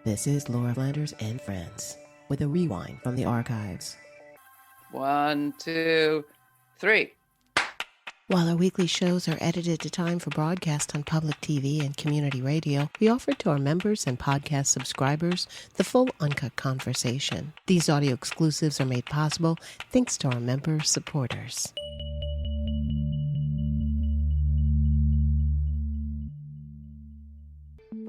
This is Laura Flanders and Friends with a rewind from the archives. 1, 2, 3. While our weekly shows are edited to time for broadcast on public TV and community radio, we offer to our members and podcast subscribers the full uncut conversation. These audio exclusives are made possible thanks to our member supporters.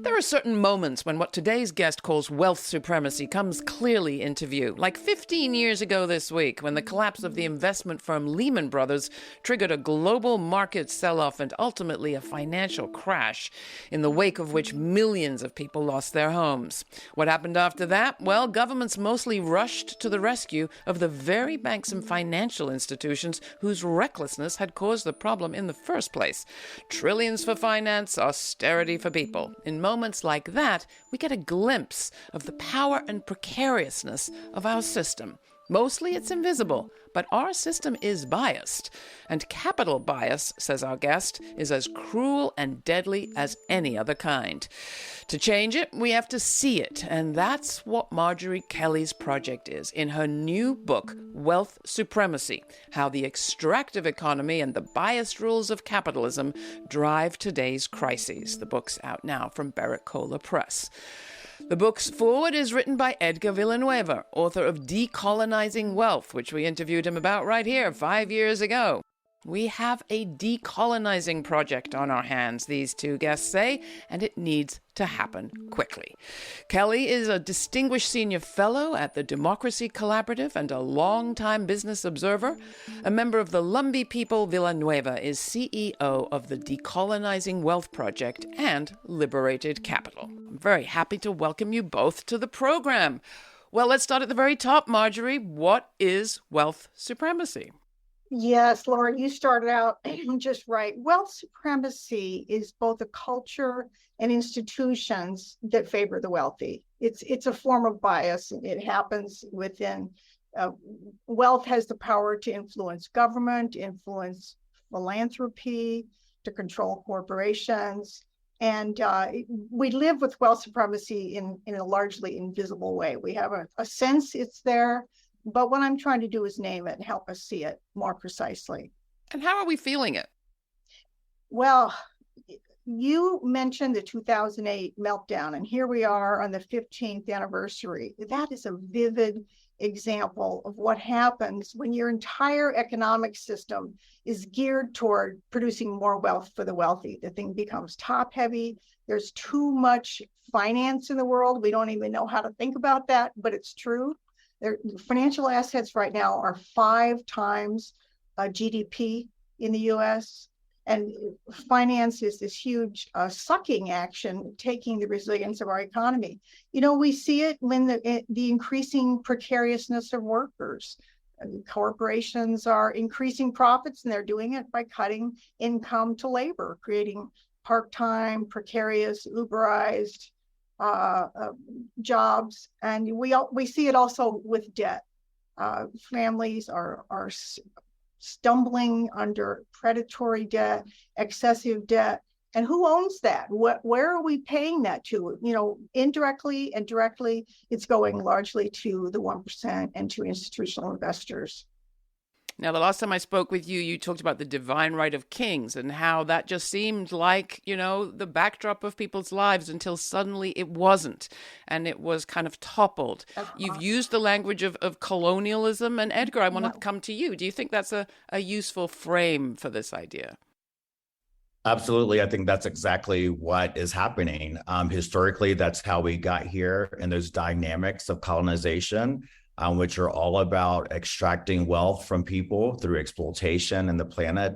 There are certain moments when what today's guest calls wealth supremacy comes clearly into view. Like 15 years ago this week, when the collapse of the investment firm Lehman Brothers triggered a global market sell-off and ultimately a financial crash, in the wake of which millions of people lost their homes. What happened after that? Well, governments mostly rushed to the rescue of the very banks and financial institutions whose recklessness had caused the problem in the first place. Trillions for finance, austerity for people. In moments like that, we get a glimpse of the power and precariousness of our system. Mostly it's invisible, but our system is biased. And capital bias, says our guest, is as cruel and deadly as any other kind. To change it, we have to see it, and that's what Marjorie Kelly's project is in her new book, Wealth Supremacy: How the Extractive Economy and the Biased Rules of Capitalism Drive Today's Crises. The book's out now from Barrett-Kohler Press. The book's foreword is written by Edgar Villanueva, author of Decolonizing Wealth, which we interviewed him about right here 5 years ago. We have a decolonizing project on our hands, these two guests say, and it needs to happen quickly. Kelly is a distinguished senior fellow at the Democracy Collaborative and a longtime business observer. A member of the Lumbee people, Villanueva is CEO of the Decolonizing Wealth Project and Liberated Capital. I'm very happy to welcome you both to the program. Well, let's start at the very top, Marjorie. What is wealth supremacy? Yes, Laura, you started out just right. Wealth supremacy is both a culture and institutions that favor the wealthy. It's a form of bias. It happens within. Wealth has the power to influence government, influence philanthropy, to control corporations. And we live with wealth supremacy in a largely invisible way. We have a sense it's there, but what I'm trying to do is name it and help us see it more precisely. And how are we feeling it? Well, you mentioned the 2008 meltdown, and here we are on the 15th anniversary. That is a vivid example of what happens when your entire economic system is geared toward producing more wealth for the wealthy. The thing becomes top heavy. There's too much finance in the world. We don't even know how to think about that, but it's true. Financial assets right now are 5 times GDP in the US. And finance is this huge sucking action, taking the resilience of our economy. You know, we see it when the increasing precariousness of workers. Corporations are increasing profits, and they're doing it by cutting income to labor, creating part-time, precarious, Uberized jobs. And we see it also with debt. Families are stumbling under predatory debt, excessive debt. And who owns that? Where are we paying that to? You know, indirectly and directly, it's going largely to the 1% and to institutional investors. Now, the last time I spoke with you, you talked about the divine right of kings and how that just seemed like, you know, the backdrop of people's lives until suddenly it wasn't. And it was kind of toppled. You've used the language of colonialism. And Edgar, I want to come to you. Do you think that's a useful frame for this idea? Absolutely. I think that's exactly what is happening. Historically, that's how we got here, and those dynamics of colonization, which are all about extracting wealth from people through exploitation and the planet,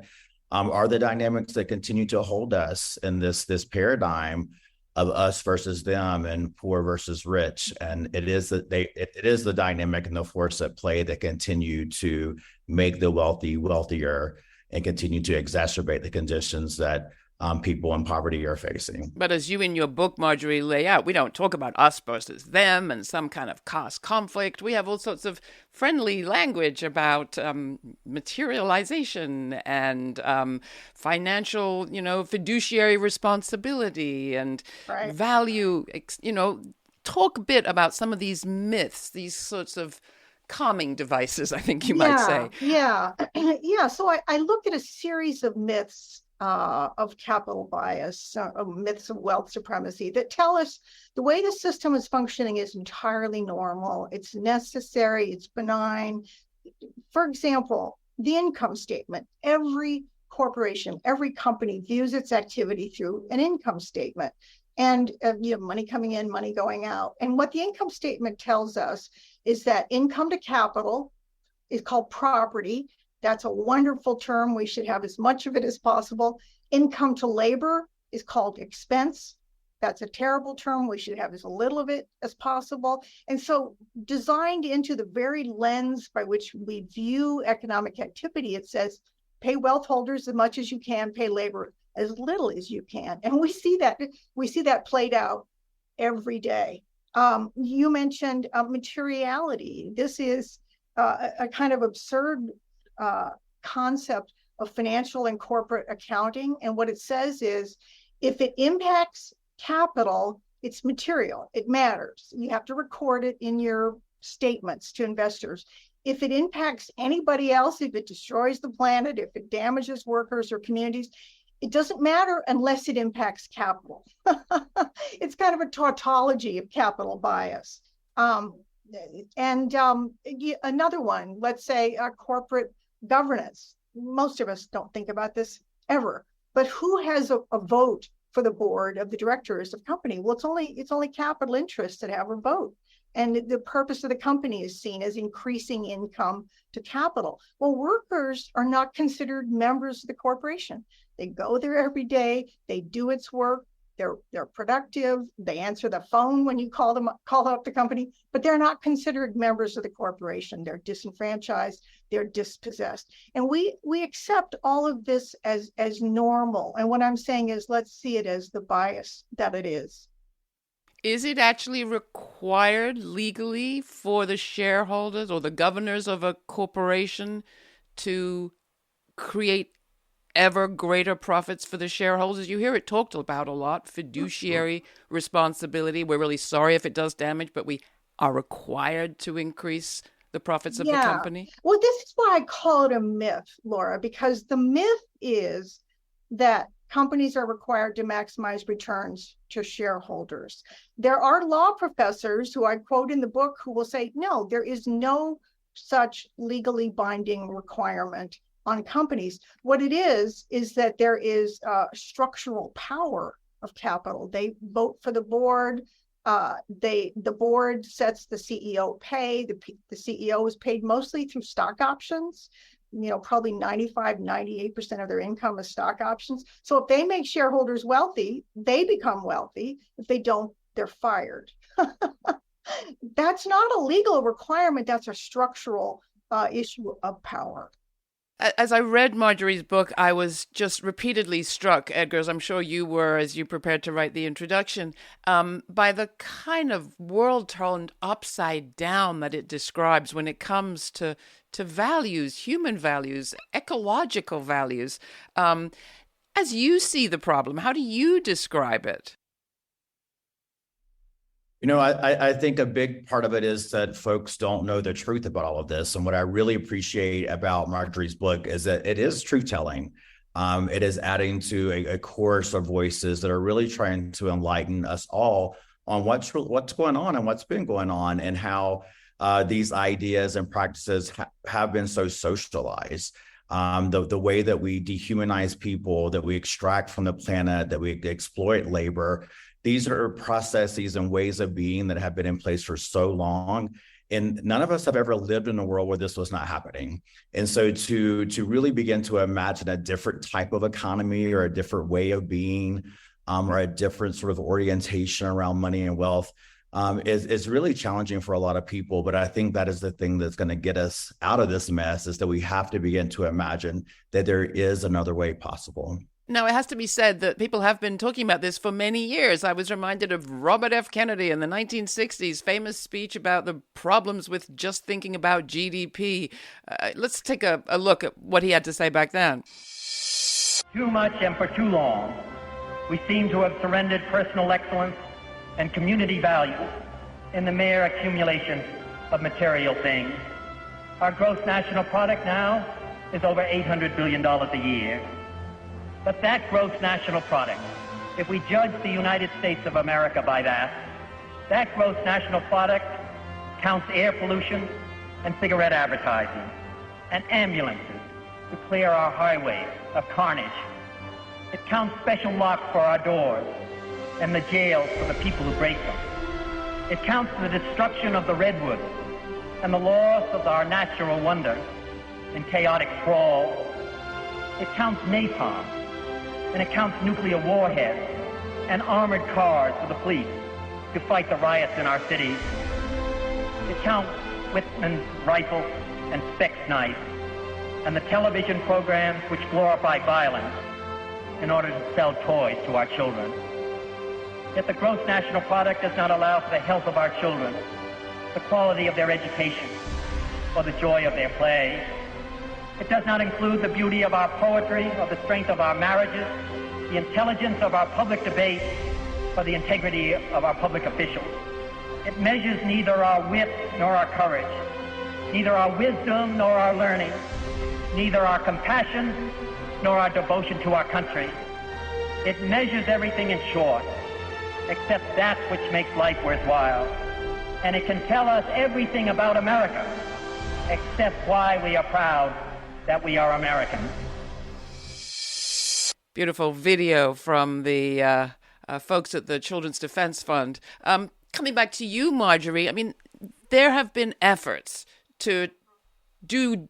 are the dynamics that continue to hold us in this paradigm of us versus them and poor versus rich. And it is the dynamic and the force at play that continue to make the wealthy wealthier and continue to exacerbate the conditions that people in poverty are facing. But as you in your book, Marjorie, lay out, we don't talk about us versus them and some kind of caste conflict. We have all sorts of friendly language about materialization and financial, fiduciary responsibility and value, talk a bit about some of these myths, these sorts of calming devices, I think you might say. Yeah. Yeah. So I looked at a series of myths of capital bias, myths of wealth supremacy that tell us the way the system is functioning is entirely normal. It's necessary. It's benign. For example, the income statement. Every corporation, every company views its activity through an income statement. And you have money coming in, money going out. And what the income statement tells us is that income to capital is called property. That's a wonderful term. We should have as much of it as possible. Income to labor is called expense. That's a terrible term. We should have as little of it as possible. And so designed into the very lens by which we view economic activity, it says, pay wealth holders as much as you can, pay labor as little as you can. And we see that played out every day. You mentioned materiality. This is a kind of absurd concept of financial and corporate accounting. And what it says is, if it impacts capital, it's material. It matters. You have to record it in your statements to investors. If it impacts anybody else, if it destroys the planet, if it damages workers or communities, it doesn't matter unless it impacts capital. It's kind of a tautology of capital bias. Another one, let's say corporate governance. Most of us don't think about this ever, but who has a vote for the board of the directors of company? Well, it's only capital interests that have a vote. And the purpose of the company is seen as increasing income to capital. Well, workers are not considered members of the corporation. They go there every day, they do its work, they're productive, they answer the phone when you call up the company, but they're not considered members of the corporation. They're disenfranchised, they're dispossessed. And we accept all of this as normal. And what I'm saying is, let's see it as the bias that it is. Is it actually required legally for the shareholders or the governors of a corporation to create ever greater profits for the shareholders? You hear it talked about a lot, fiduciary responsibility. We're really sorry if it does damage, but we are required to increase the profits of the company. Well, this is why I call it a myth, Laura, because the myth is that companies are required to maximize returns to shareholders. There are law professors who I quote in the book who will say, no, there is no such legally binding requirement on companies. What it is that there is structural power of capital. They vote for the board. The board sets the CEO pay. The CEO is paid mostly through stock options. Probably 98% of their income is stock options. So if they make shareholders wealthy, they become wealthy. If they don't, they're fired. That's not a legal requirement. That's a structural issue of power. As I read Marjorie's book, I was just repeatedly struck, Edgar, as I'm sure you were as you prepared to write the introduction, by the kind of world turned upside down that it describes when it comes to values, human values, ecological values. As you see the problem, how do you describe it? I think a big part of it is that folks don't know the truth about all of this. And what I really appreciate about Marjorie's book is that it is truth-telling. It is adding to a chorus of voices that are really trying to enlighten us all on what's going on and what's been going on, and how these ideas and practices have been so socialized. The way that we dehumanize people, that we extract from the planet, that we exploit labor. These are processes and ways of being that have been in place for so long. And none of us have ever lived in a world where this was not happening. And so to really begin to imagine a different type of economy or a different way of being, or a different sort of orientation around money and wealth is really challenging for a lot of people. But I think that is the thing that's going to get us out of this mess, is that we have to begin to imagine that there is another way possible. Now, it has to be said that people have been talking about this for many years. I was reminded of Robert F. Kennedy in the 1960s, famous speech about the problems with just thinking about GDP. Let's take a look at what he had to say back then. Too much and for too long, we seem to have surrendered personal excellence and community values in the mere accumulation of material things. Our gross national product now is over $800 billion a year. But that gross national product, if we judge the United States of America by that gross national product counts air pollution and cigarette advertising and ambulances to clear our highways of carnage. It counts special locks for our doors and the jails for the people who break them. It counts the destruction of the redwoods and the loss of our natural wonder in chaotic sprawl. It counts napalm, and it counts nuclear warheads and armored cars for the police to fight the riots in our cities. It counts Whitman's rifle and Speck's knife and the television programs which glorify violence in order to sell toys to our children. Yet the gross national product does not allow for the health of our children, the quality of their education, or the joy of their play. It does not include the beauty of our poetry, or the strength of our marriages, the intelligence of our public debate, or the integrity of our public officials. It measures neither our wit nor our courage, neither our wisdom nor our learning, neither our compassion nor our devotion to our country. It measures everything in short, except that which makes life worthwhile. And it can tell us everything about America, except why we are proud that we are Americans. Beautiful video from the folks at the Children's Defense Fund. Coming back to you, Marjorie, I mean, there have been efforts to do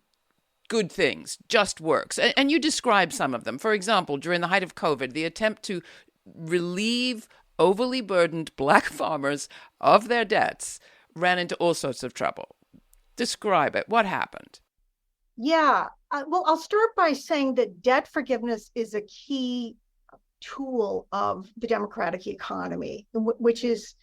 good things, just works, and you describe some of them. For example, during the height of COVID, the attempt to relieve overly burdened black farmers of their debts ran into all sorts of trouble. Describe it. What happened? Yeah. Well, I'll start by saying that debt forgiveness is a key tool of the democratic economy, which is,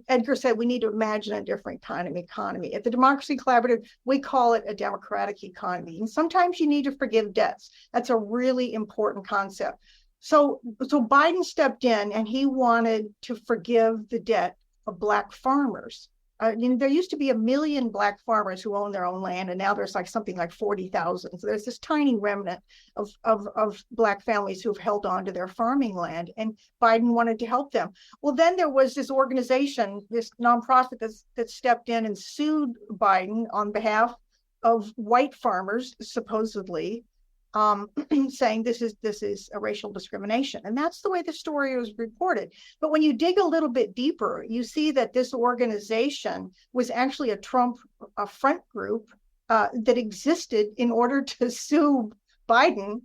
Edgar said we need to imagine a different kind of economy. At the Democracy Collaborative, we call it a democratic economy. And sometimes you need to forgive debts. That's a really important concept. So Biden stepped in and he wanted to forgive the debt of black farmers. There used to be 1 million black farmers who own their own land, and now there's something like 40,000. So there's this tiny remnant of black families who've held on to their farming land, and Biden wanted to help them. Well, then there was this organization, this nonprofit that stepped in and sued Biden on behalf of white farmers, supposedly, saying this is a racial discrimination. And that's the way the story was reported. But when you dig a little bit deeper, you see that this organization was actually a Trump front group that existed in order to sue Biden.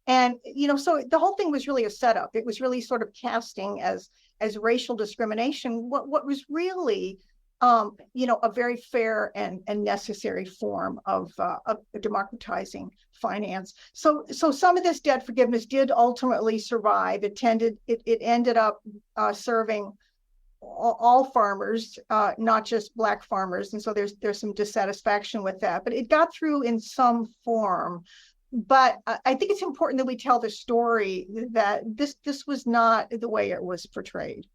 And, so the whole thing was really a setup. It was really sort of casting as racial discrimination what was really a very fair and necessary form of democratizing finance. So some of this debt forgiveness did ultimately survive. It ended up serving all farmers, not just black farmers, and so there's some dissatisfaction with that. But it got through in some form. But I think it's important that we tell the story that this was not the way it was portrayed.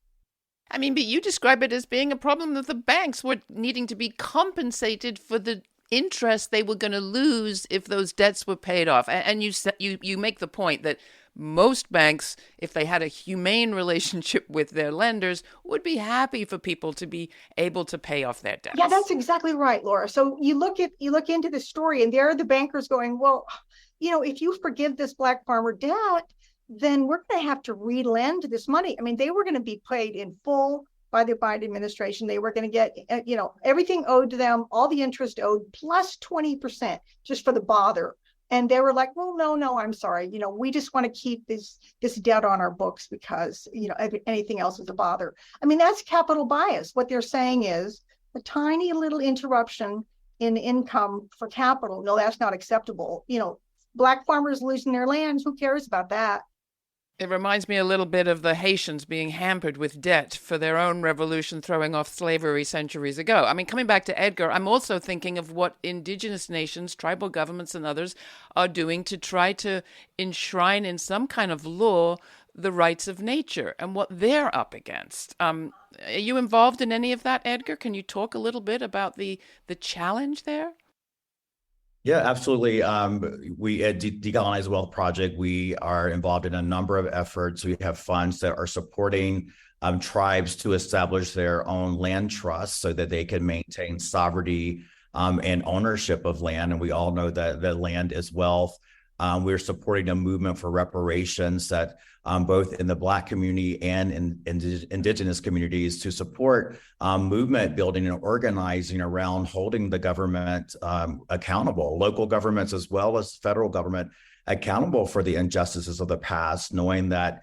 I mean, but you describe it as being a problem that the banks were needing to be compensated for the interest they were going to lose if those debts were paid off. And you make the point that most banks, if they had a humane relationship with their lenders, would be happy for people to be able to pay off their debts. Yeah, that's exactly right, Laura. So you look into the story, and there are the bankers going, well, if you forgive this black farmer debt, then we're going to have to re-lend this money. I mean, they were going to be paid in full by the Biden administration. They were going to get, everything owed to them, all the interest owed, plus 20% just for the bother. And they were like, well, no, I'm sorry. We just want to keep this debt on our books because, anything else is a bother. I mean, that's capital bias. What they're saying is a tiny little interruption in income for capital. No, that's not acceptable. Black farmers losing their lands. Who cares about that? It reminds me a little bit of the Haitians being hampered with debt for their own revolution throwing off slavery centuries ago. I mean, coming back to Edgar, I'm also thinking of what indigenous nations, tribal governments and others are doing to try to enshrine in some kind of law the rights of nature and what they're up against. Are you involved in any of that, Edgar? Can you talk a little bit about the challenge there? Yeah, absolutely. We at Decolonizing Wealth Project, we are involved in a number of efforts. We have funds that are supporting tribes to establish their own land trusts so that they can maintain sovereignty and ownership of land. And we all know that the land is wealth. We're supporting a movement for reparations that both in the Black community and in indigenous communities to support movement building and organizing around holding the government accountable, local governments as well as federal government accountable for the injustices of the past, knowing that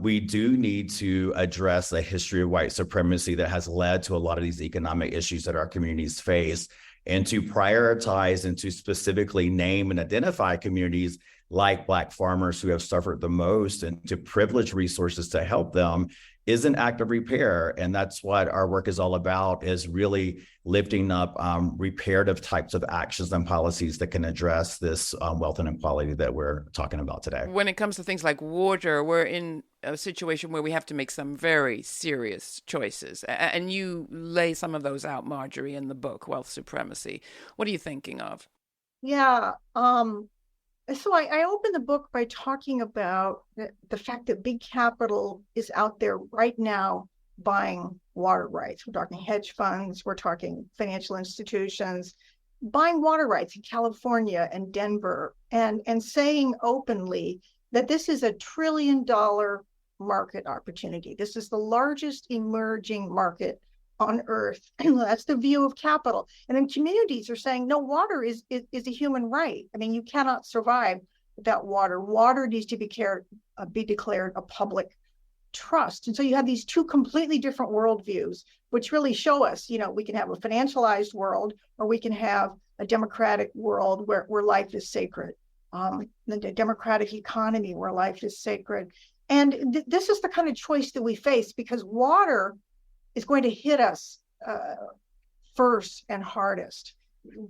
we do need to address the history of white supremacy that has led to a lot of these economic issues that our communities face, and to prioritize and to specifically name and identify communities like Black farmers who have suffered the most and to privilege resources to help them is an act of repair. And that's what our work is all about, is really lifting up reparative types of actions and policies that can address this wealth inequality that we're talking about today. When it comes to things like water, we're in a situation where we have to make some very serious choices. And you lay some of those out, Marjorie, in the book, Wealth Supremacy. What are you thinking of? Yeah. So I opened the book by talking about the fact that big capital is out there right now buying water rights. We're talking hedge funds, we're talking financial institutions, buying water rights in California and Denver, and saying openly that this is $1 trillion market opportunity. This is the largest emerging market on earth. That's the view of capital. And then communities are saying, no, water is a human right. I mean, you cannot survive without water. Water needs to be declared a public trust. And so you have these two completely different worldviews, which really show us, we can have a financialized world, or we can have a democratic world where life is sacred, the democratic economy where life is sacred. And this is the kind of choice that we face, because water is going to hit us first and hardest.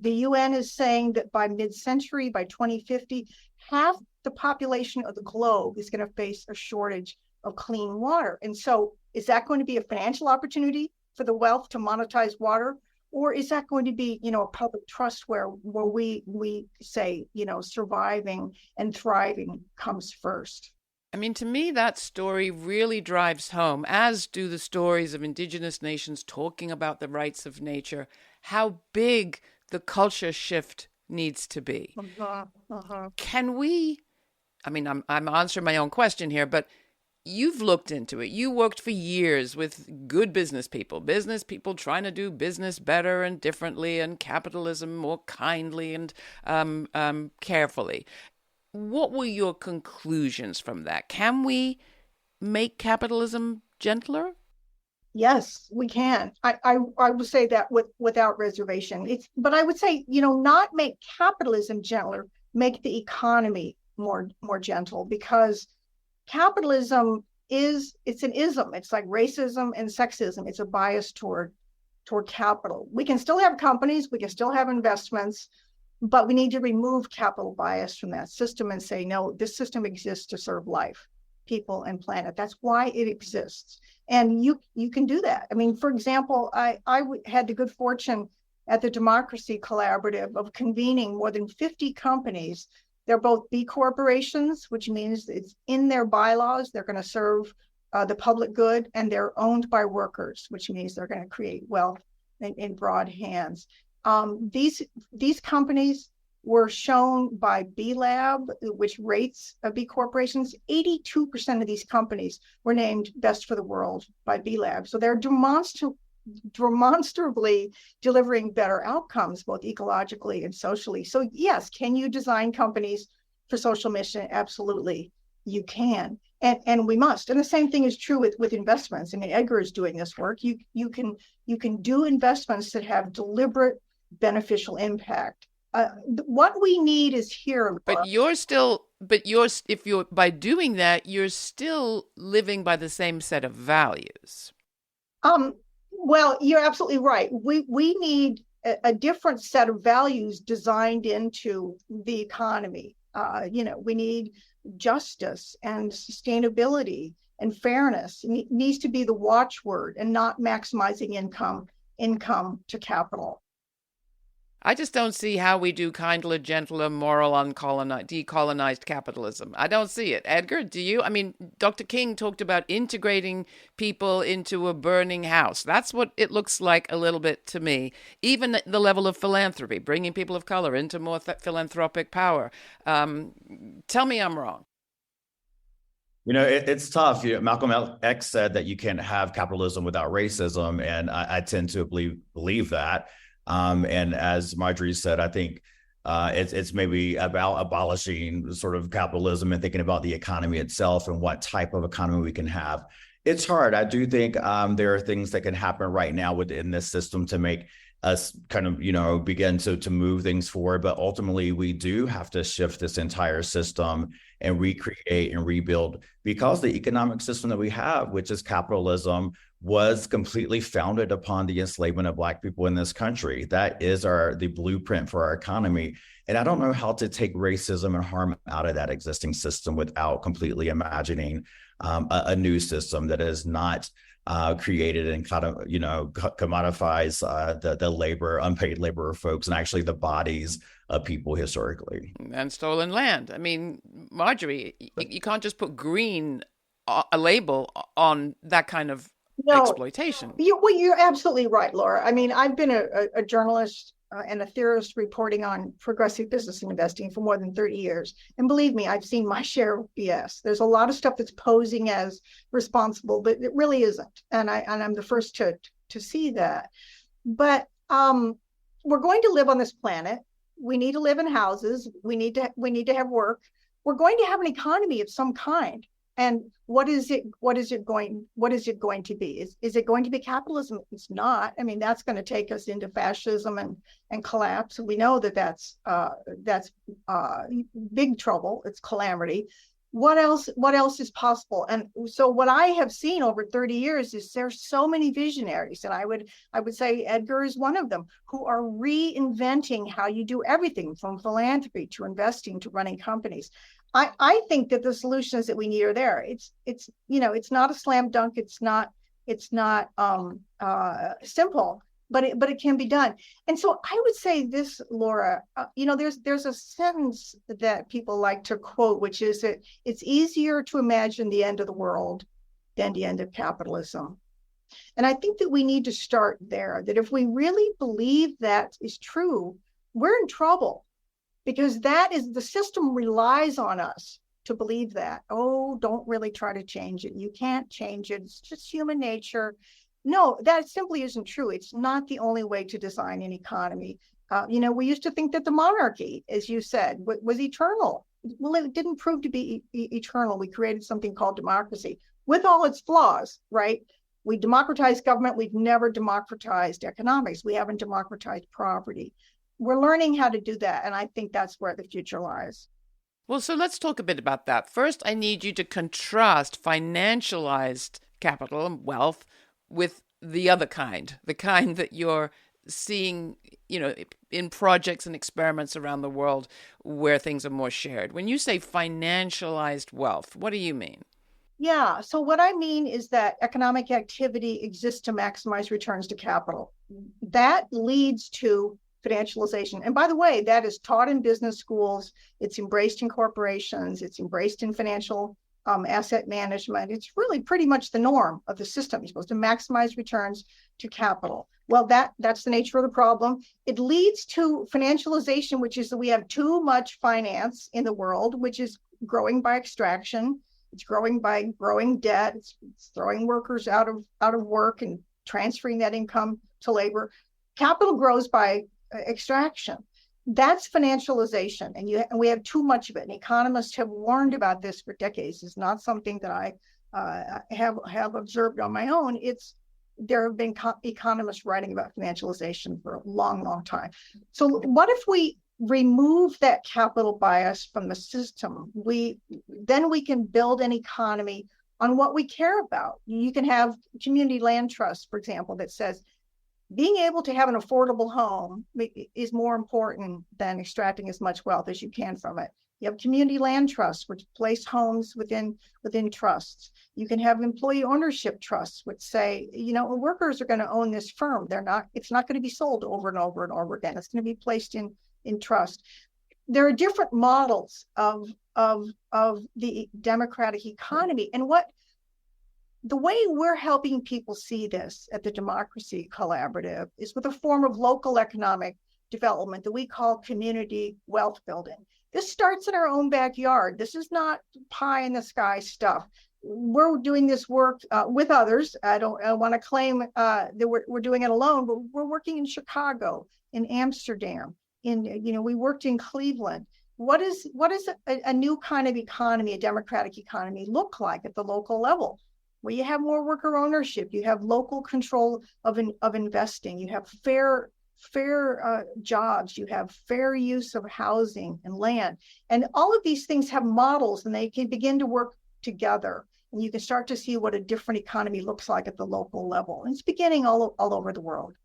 The UN is saying that by mid-century, by 2050, half the population of the globe is going to face a shortage of clean water. And so is that going to be a financial opportunity for the wealth to monetize water? Or is that going to be, a public trust where we say, surviving and thriving comes first? I mean, to me, that story really drives home, as do the stories of indigenous nations talking about the rights of nature, how big the culture shift needs to be. Can we, I'm answering my own question here, but you've looked into it. You worked for years with good business people trying to do business better and differently, and capitalism more kindly and carefully. What were your conclusions from that? Can we make capitalism gentler? Yes, we can. I would say that without reservation. But I would say, not make capitalism gentler, make the economy more gentle, because capitalism it's an ism. It's like racism and sexism. It's a bias toward capital. We can still have companies, we can still have investments, but we need to remove capital bias from that system and say, no, this system exists to serve life, people, and planet. That's why it exists. And you can do that. I mean, for example, I had the good fortune at the Democracy Collaborative of convening more than 50 companies. They're both B corporations, which means it's in their bylaws, they're going to serve the public good, and they're owned by workers, which means they're going to create wealth in broad hands. These companies were shown by B Lab, which rates B corporations. 82% of these companies were named best for the world by B Lab. So they're demonstrably delivering better outcomes, both ecologically and socially. So yes, can you design companies for social mission? Absolutely, you can. And we must. And the same thing is true with investments. I mean, Edgar is doing this work. You can do investments that have deliberate beneficial impact. What we need is here. But by doing that, you're still living by the same set of values. Well, you're absolutely right. We need a different set of values designed into the economy. We need justice and sustainability and fairness. It needs to be the watchword and not maximizing income to capital. I just don't see how we do kindler, gentler, moral, decolonized capitalism. I don't see it. Edgar, do you? I mean, Dr. King talked about integrating people into a burning house. That's what it looks like a little bit to me. Even the level of philanthropy, bringing people of color into more philanthropic power. Tell me I'm wrong. It's tough. Malcolm X said that you can't have capitalism without racism, and I tend to believe that. And as Marjorie said, I think it's maybe about abolishing sort of capitalism and thinking about the economy itself and what type of economy we can have. It's hard. I do think there are things that can happen right now within this system to make us kind of, begin to move things forward. But ultimately, we do have to shift this entire system and recreate and rebuild, because the economic system that we have, which is capitalism, was completely founded upon the enslavement of Black people in this country. That is the blueprint for our economy. And I don't know how to take racism and harm out of that existing system without completely imagining a new system that is not created and kind of, commodifies the unpaid labor of folks, and actually the bodies of people historically. And stolen land. I mean, Marjorie, you can't just put green a label on that kind of exploitation. You're absolutely right, Laura. I mean, I've been a journalist and a theorist reporting on progressive business and investing for more than 30 years. And believe me, I've seen my share of BS. There's a lot of stuff that's posing as responsible, but it really isn't. And I'm the first to see that. But we're going to live on this planet. We need to live in houses. We need to have work. We're going to have an economy of some kind. And what is it going to be? Is it going to be capitalism? It's not. I mean, that's going to take us into fascism and collapse. We know that's big trouble. It's calamity. What else is possible? And so what I have seen over 30 years is there's so many visionaries, and I would say Edgar is one of them, who are reinventing how you do everything from philanthropy to investing to running companies. I think that the solutions that we need are there. It's not a slam dunk. It's not simple, but it can be done. And so I would say this, Laura, there's a sentence that people like to quote, which is that it's easier to imagine the end of the world than the end of capitalism. And I think that we need to start there, that if we really believe that is true, we're in trouble. Because the system relies on us to believe that. Oh, don't really try to change it. You can't change it. It's just human nature. No, that simply isn't true. It's not the only way to design an economy. We used to think that the monarchy, as you said, was eternal. Well, it didn't prove to be eternal. We created something called democracy with all its flaws, right? We democratized government. We've never democratized economics. We haven't democratized property. We're learning how to do that, and I think that's where the future lies. Well, so let's talk a bit about that. First, I need you to contrast financialized capital and wealth with the other kind, the kind that you're seeing, in projects and experiments around the world where things are more shared. When you say financialized wealth, what do you mean? Yeah, so what I mean is that economic activity exists to maximize returns to capital. That leads to financialization. And by the way, that is taught in business schools. It's embraced in corporations. It's embraced in financial asset management. It's really pretty much the norm of the system. You're supposed to maximize returns to capital. Well, that's the nature of the problem. It leads to financialization, which is that we have too much finance in the world, which is growing by extraction. It's growing by growing debt. It's throwing workers out of work and transferring that income to labor. Capital grows by extraction. That's financialization, and we have too much of it. And economists have warned about this for decades. It's not something that I have observed on my own. There have been economists writing about financialization for a long, long time. So what if we remove that capital bias from the system? Then we can build an economy on what we care about. You can have community land trusts, for example, that says being able to have an affordable home is more important than extracting as much wealth as you can from it. You have community land trusts, which place homes within trusts. You can have employee ownership trusts, which say, workers are going to own this firm. It's not going to be sold over and over and over again. It's going to be placed in trust. There are different models of the democratic economy. And the way we're helping people see this at the Democracy Collaborative is with a form of local economic development that we call community wealth building. This starts in our own backyard. This is not pie in the sky stuff. We're doing this work with others. I want to claim that we're doing it alone, but we're working in Chicago, in Amsterdam, we worked in Cleveland. What is a new kind of economy, a democratic economy, look like at the local level? Where you have more worker ownership, you have local control of investing, you have fair jobs, you have fair use of housing and land. And all of these things have models, and they can begin to work together. And you can start to see what a different economy looks like at the local level. And it's beginning all over the world.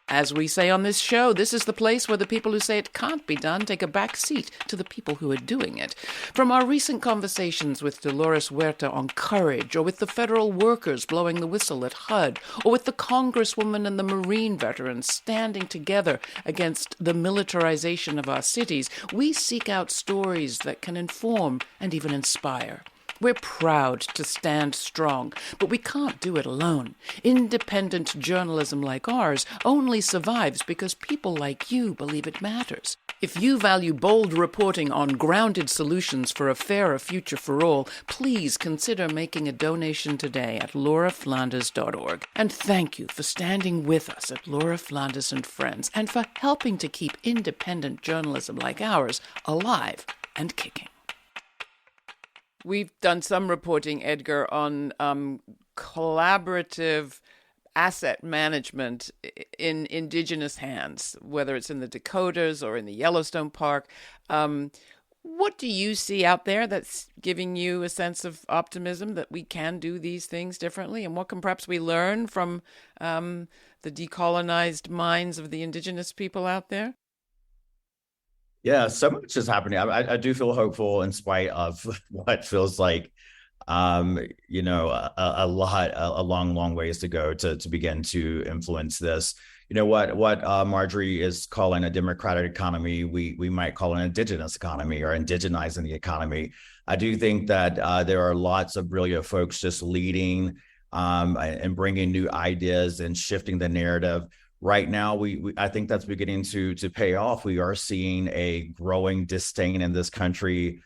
As we say on this show, this is the place where the people who say it can't be done take a back seat to the people who are doing it. From our recent conversations with Dolores Huerta on courage, or with the federal workers blowing the whistle at HUD, or with the Congresswoman and the Marine veterans standing together against the militarization of our cities, we seek out stories that can inform and even inspire. We're proud to stand strong, but we can't do it alone. Independent journalism like ours only survives because people like you believe it matters. If you value bold reporting on grounded solutions for a fairer future for all, please consider making a donation today at lauraflanders.org. And thank you for standing with us at Laura Flanders and Friends, and for helping to keep independent journalism like ours alive and kicking. We've done some reporting, Edgar, on collaborative asset management in indigenous hands, whether it's in the Dakotas or in the Yellowstone Park. What do you see out there that's giving you a sense of optimism that we can do these things differently? And what can perhaps we learn from the decolonized minds of the indigenous people out there? Yeah, so much is happening. I do feel hopeful in spite of what feels like, a long ways to go to begin to influence this. What Marjorie is calling a democratic economy, we might call an indigenous economy, or indigenizing the economy. I do think that there are lots of brilliant folks just leading and bringing new ideas and shifting the narrative. Right now, I think that's beginning to pay off. We are seeing a growing disdain in this country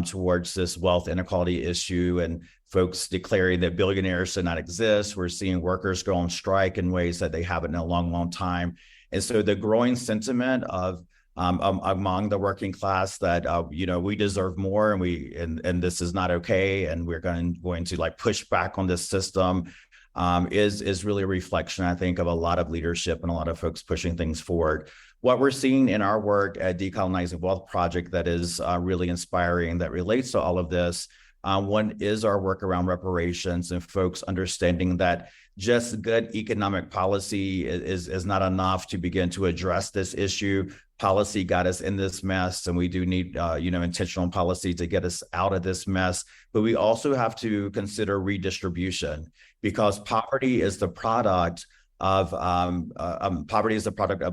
towards this wealth inequality issue, and folks declaring that billionaires should not exist. We're seeing workers go on strike in ways that they haven't in a long time. And so the growing sentiment of among the working class that we deserve more, and this is not okay, and we're going to like push back on this system. Is really a reflection, I think, of a lot of leadership and a lot of folks pushing things forward. What we're seeing in our work at Decolonizing Wealth Project that is really inspiring, that relates to all of this, one is our work around reparations and folks understanding that just good economic policy is not enough to begin to address this issue. Policy got us in this mess, and we do need intentional policy to get us out of this mess. But we also have to consider redistribution, because poverty is the product of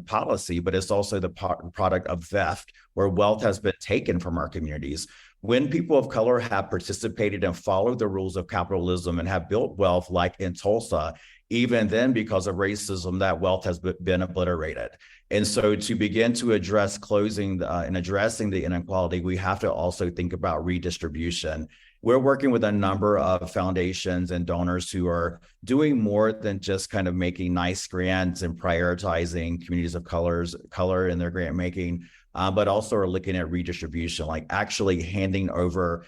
policy, but it's also the product of theft, where wealth has been taken from our communities. When people of color have participated and followed the rules of capitalism and have built wealth, like in Tulsa, even then, because of racism, that wealth has been obliterated. And so to begin to address closing and addressing the inequality, we have to also think about redistribution. We're working with a number of foundations and donors who are doing more than just kind of making nice grants and prioritizing communities of color in their grant making, but also are looking at redistribution, like actually handing over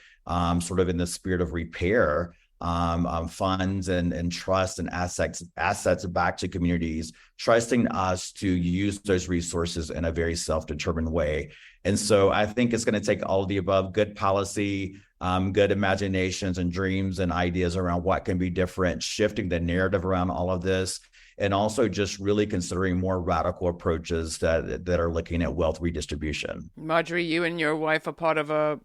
sort of in the spirit of repair, funds and trust and assets back to communities, trusting us to use those resources in a very self-determined way. And so I think it's going to take all of the above: good policy, good imaginations and dreams and ideas around what can be different, shifting the narrative around all of this, and also just really considering more radical approaches that are looking at wealth redistribution. Marjorie, you and your wife are part of a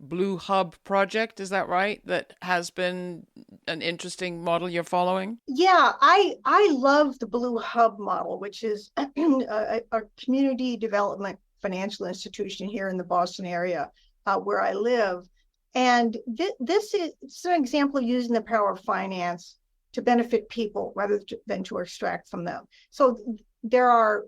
Blue Hub project, is that right? That has been an interesting model you're following? Yeah, I love the Blue Hub model, which is a community development financial institution here in the Boston area where I live. And this is an example of using the power of finance to benefit people rather than to extract from them. So there are,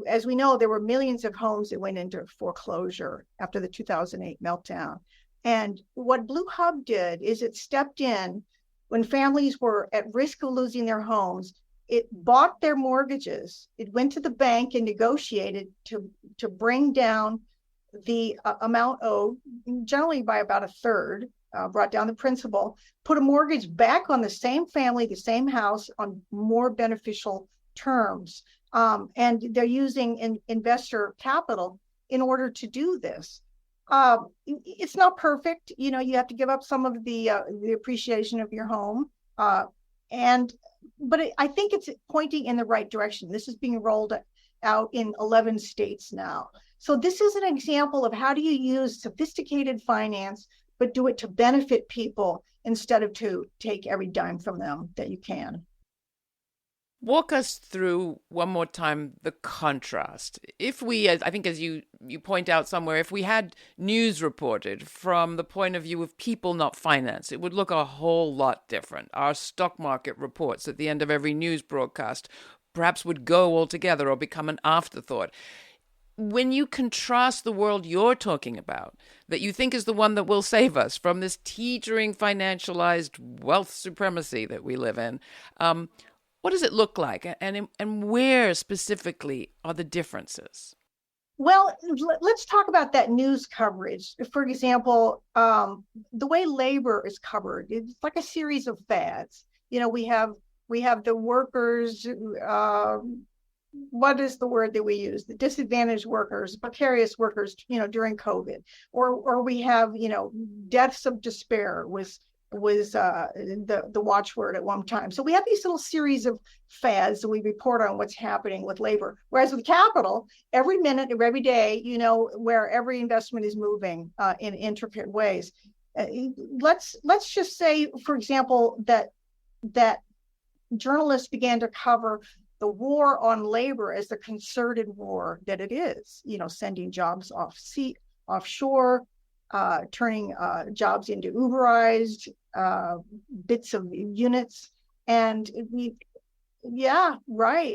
as we know, there were millions of homes that went into foreclosure after the 2008 meltdown. And what Blue Hub did is it stepped in when families were at risk of losing their homes. It bought their mortgages. It went to the bank and negotiated to bring down the amount owed, generally by about a third, brought down the principal, put a mortgage back on the same family, the same house on more beneficial terms. And they're using investor capital in order to do this. It's not perfect. You know, you have to give up some of the appreciation of your home. But I think it's pointing in the right direction. This is being rolled out in 11 states now. So this is an example of how do you use sophisticated finance, but do it to benefit people instead of to take every dime from them that you can. Walk us through one more time the contrast. If we, I think as you point out somewhere, if we had news reported from the point of view of people, not finance, it would look a whole lot different. Our stock market reports at the end of every news broadcast perhaps would go altogether or become an afterthought. When you contrast the world you're talking about, that you think is the one that will save us from this teetering financialized wealth supremacy that we live in, what does it look like? And where specifically are the differences? Well, let's talk about that news coverage. For example, the way labor is covered, it's like a series of fads. You know, we have the workers, what is the word that we use? The disadvantaged workers, precarious workers, you know, during COVID, or we have, you know, deaths of despair was the watchword at one time. So we have these little series of fads that we report on what's happening with labor. Whereas with capital, every minute of every day, you know, where every investment is moving in intricate ways. Let's just say, for example, that journalists began to cover the war on labor as the concerted war that it is, you know, sending jobs offshore, turning jobs into Uberized bits of units. And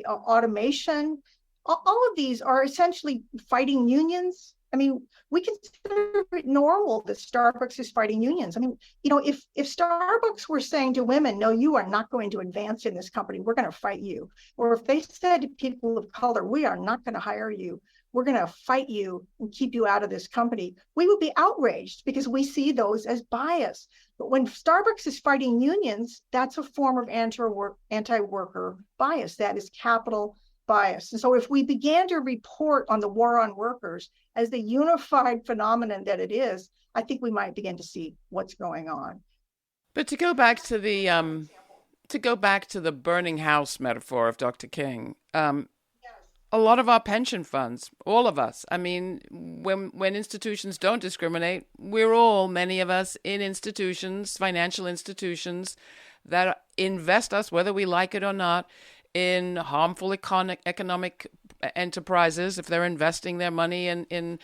automation. All of these are essentially fighting unions. I mean, we consider it normal that Starbucks is fighting unions. I mean, you know, if Starbucks were saying to women, no, you are not going to advance in this company, we're going to fight you. Or if they said to people of color, we are not going to hire you, we're going to fight you and keep you out of this company, we would be outraged because we see those as bias. But when Starbucks is fighting unions, that's a form of anti-worker bias. That is capital bias. And so if we began to report on the war on workers as the unified phenomenon that it is, I think we might begin to see what's going on. But to go back to the burning house metaphor of Dr. King, a lot of our pension funds, all of us, I mean, when institutions don't discriminate, many of us in institutions, financial institutions that invest us, whether we like it or not, in harmful economic enterprises, if they're investing their money in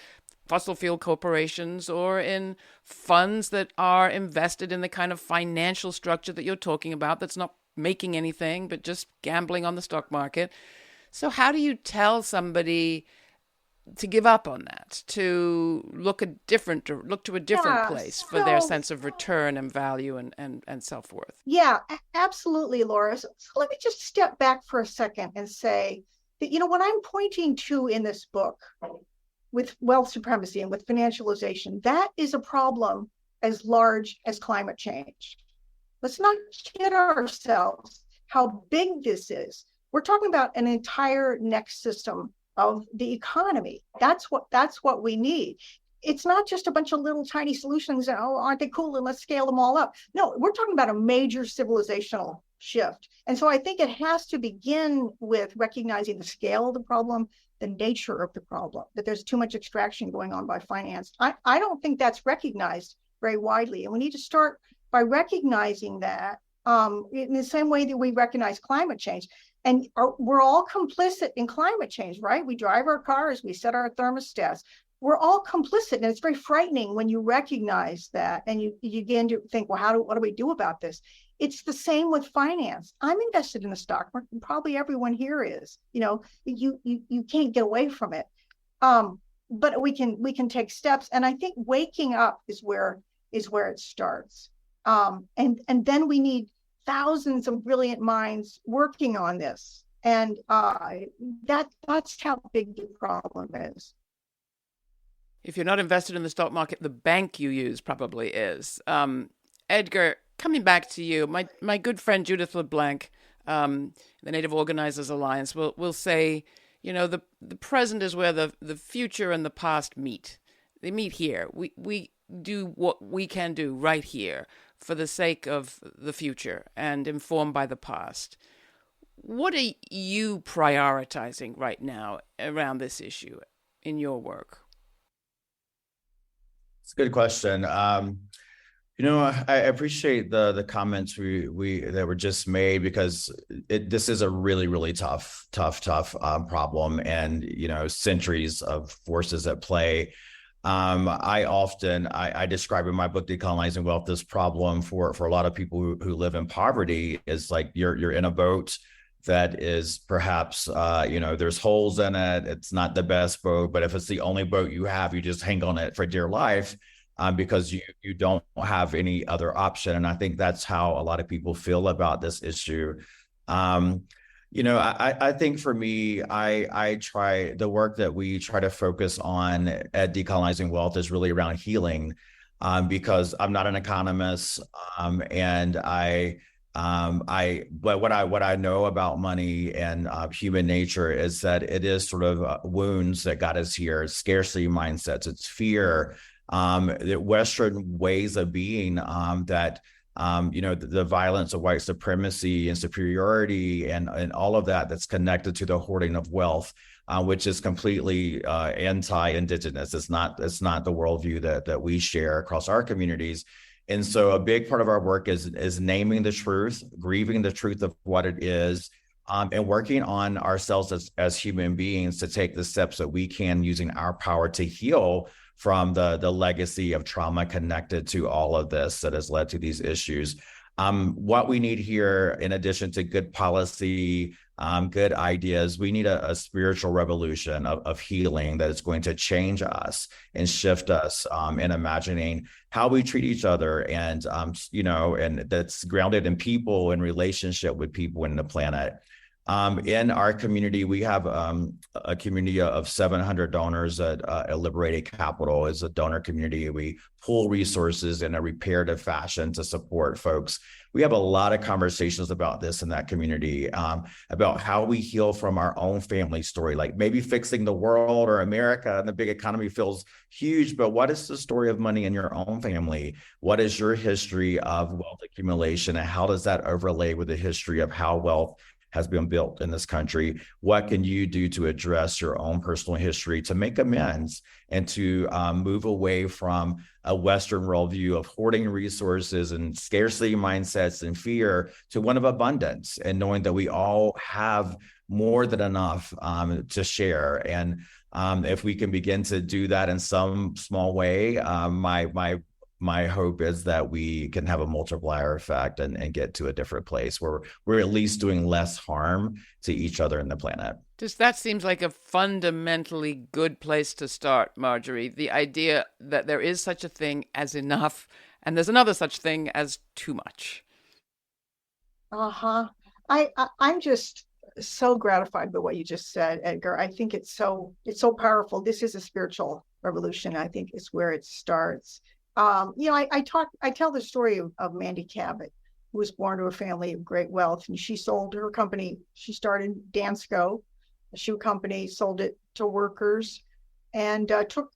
fossil fuel corporations or in funds that are invested in the kind of financial structure that you're talking about that's not making anything but just gambling on the stock market. So how do you tell somebody to give up on that, to look to a different place for their sense of return and value and self-worth? Yeah, absolutely, Laura. So let me just step back for a second and say that, you know, what I'm pointing to in this book with wealth supremacy and with financialization, that is a problem as large as climate change. Let's not kid ourselves how big this is. We're talking about an entire next system of the economy. That's what we need. it's not just a bunch of little tiny solutions and, oh, aren't they cool, and let's scale them all up. No, we're talking about a major civilizational shift. And so I think it has to begin with recognizing the scale of the problem, the nature of the problem, that there's too much extraction going on by finance. I don't think that's recognized very widely. And we need to start by recognizing that in the same way that we recognize climate change. And we're all complicit in climate change, right? We drive our cars, we set our thermostats. We're all complicit, and it's very frightening when you recognize that and you begin to think, well, what do we do about this? It's the same with finance. I'm invested in the stock market. Probably everyone here is. You can't get away from it. But we can take steps, and I think waking up is where it starts. And then we need thousands of brilliant minds working on this, and that's how big the problem is. If you're not invested in the stock market, the bank you use probably is. Edgar, coming back to you, my good friend Judith LeBlanc, the Native Organizers Alliance, will say, the present is where the future and the past meet. They meet here. We do what we can do right here for the sake of the future and informed by the past. What are you prioritizing right now around this issue in your work? It's a good question. I appreciate the comments we that were just made, because this is a really, really tough problem, and centuries of forces at play. I describe in my book Decolonizing Wealth this problem for a lot of people who live in poverty is like you're in a boat that is perhaps there's holes in it. It's not the best boat, but if it's the only boat you have, you just hang on it for dear life. Because you don't have any other option. And I think that's how a lot of people feel about this issue. I think for me, I try the work that we try to focus on at Decolonizing Wealth is really around healing, because I'm not an economist, and but what I know about money and human nature is that it is sort of wounds that got us here. It's scarcity mindsets, it's fear. The Western ways of being, that the violence of white supremacy and superiority and all of that's connected to the hoarding of wealth, which is completely anti-indigenous. It's not the worldview that we share across our communities. And so a big part of our work is naming the truth, grieving the truth of what it is, and working on ourselves as human beings to take the steps that we can using our power to heal from the legacy of trauma connected to all of this that has led to these issues. What we need here, in addition to good policy, good ideas, we need a spiritual revolution of healing that is going to change us and shift us in imagining how we treat each other, and and that's grounded in people and relationship with people and the planet. In our community, we have a community of 700 donors at Liberated Capital. Is a donor community. We pool resources in a reparative fashion to support folks. We have a lot of conversations about this in that community, about how we heal from our own family story, like maybe fixing the world or America and the big economy feels huge, but what is the story of money in your own family? What is your history of wealth accumulation, and how does that overlay with the history of how wealth has been built in this country? What can you do to address your own personal history to make amends and to move away from a Western worldview of hoarding resources and scarcity mindsets and fear to one of abundance, and knowing that we all have more than enough to share? And if we can begin to do that in some small way, my hope is that we can have a multiplier effect and get to a different place where we're at least doing less harm to each other and the planet. That seems like a fundamentally good place to start, Marjorie. The idea that there is such a thing as enough, and there's another such thing as too much. I'm just so gratified by what you just said, Edgar. I think it's so powerful. This is a spiritual revolution. I think is where it starts. I tell the story of Mandy Cabot, who was born to a family of great wealth, and she sold her company. She started Dansko, a shoe company, sold it to workers, and took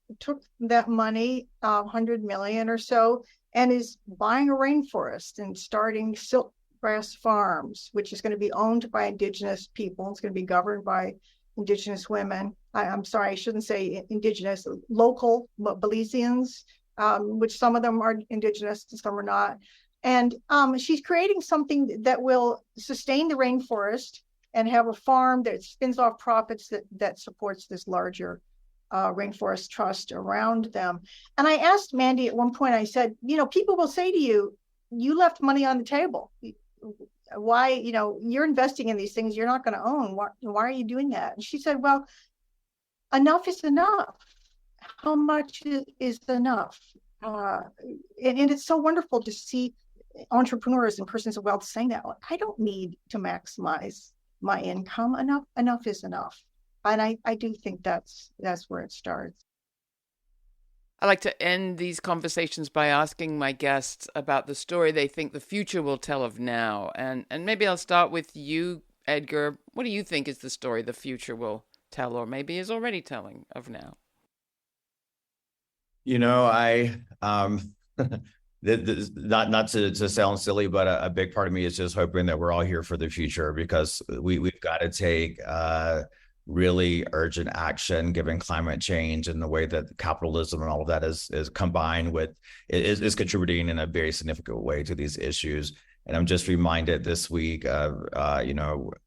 that money, 100 million or so, and is buying a rainforest and starting silkgrass farms, which is going to be owned by indigenous people. It's going to be governed by indigenous women. I'm sorry, I shouldn't say indigenous, local Belizeans, which some of them are indigenous and some are not. And she's creating something that will sustain the rainforest and have a farm that spins off profits that supports this larger rainforest trust around them. And I asked Mandy at one point, I said, people will say to you, you left money on the table. Why, you're investing in these things you're not going to own. Why are you doing that? And she said, well, enough is enough. How much is enough? And it's so wonderful to see entrepreneurs and persons of wealth saying that. I don't need to maximize my income. Enough is enough. And I do think that's where it starts. I like to end these conversations by asking my guests about the story they think the future will tell of now. And maybe I'll start with you, Edgar. What do you think is the story the future will tell, or maybe is already telling of now? I not to sound silly, but a big part of me is just hoping that we're all here for the future, because we've got to take really urgent action given climate change and the way that capitalism and all of that is combined with is contributing in a very significant way to these issues. And I'm just reminded this week of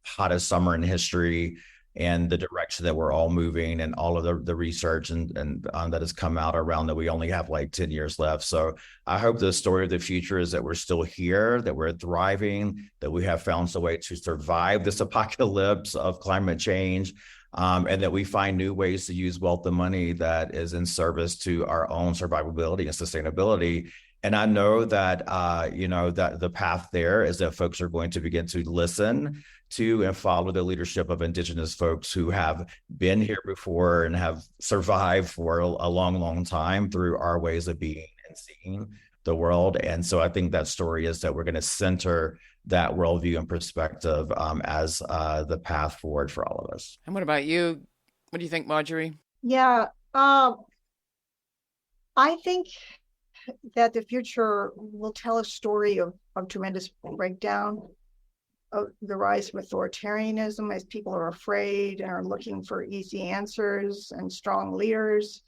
hottest summer in history, and the direction that we're all moving, and all of the research and that has come out around that we only have like 10 years left. So I hope the story of the future is that we're still here, that we're thriving, that we have found a way to survive this apocalypse of climate change, and that we find new ways to use wealth and money that is in service to our own survivability and sustainability. And I know that, that the path there is that folks are going to begin to listen to and follow the leadership of indigenous folks who have been here before and have survived for a long, long time through our ways of being and seeing the world. And so I think that story is that we're going to center that worldview and perspective as the path forward for all of us. And what about you? What do you think, Marjorie? Yeah, I think that the future will tell a story of tremendous breakdown, of the rise of authoritarianism as people are afraid and are looking for easy answers and strong leaders.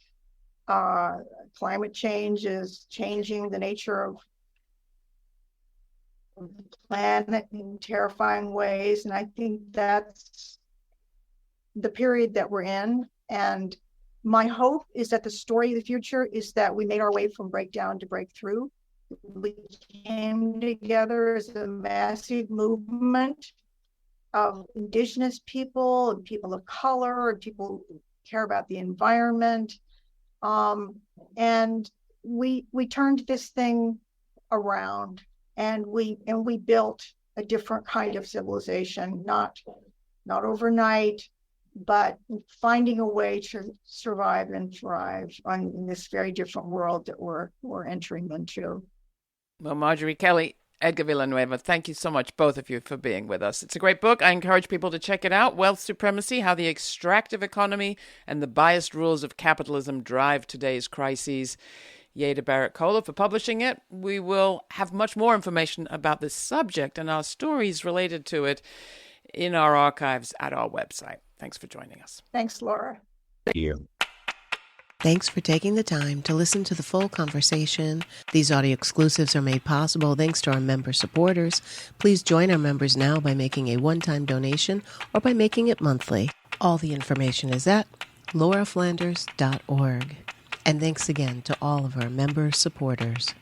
Climate change is changing the nature of the planet in terrifying ways. And I think that's the period that we're in. And my hope is that the story of the future is that we made our way from breakdown to breakthrough. We came together as a massive movement of indigenous people and people of color and people who care about the environment. And we turned this thing around, and we built a different kind of civilization, not overnight, but finding a way to survive and thrive in this very different world that we're entering into. Well, Marjorie Kelly, Edgar Villanueva, thank you so much, both of you, for being with us. It's a great book. I encourage people to check it out. Wealth Supremacy, How the Extractive Economy and the Biased Rules of Capitalism Drive Today's Crises. Yay to Barrett Kohler for publishing it. We will have much more information about this subject and our stories related to it in our archives at our website. Thanks for joining us. Thanks, Laura. Thank you. Thanks for taking the time to listen to the full conversation. These audio exclusives are made possible thanks to our member supporters. Please join our members now by making a one-time donation or by making it monthly. All the information is at lauraflanders.org. And thanks again to all of our member supporters.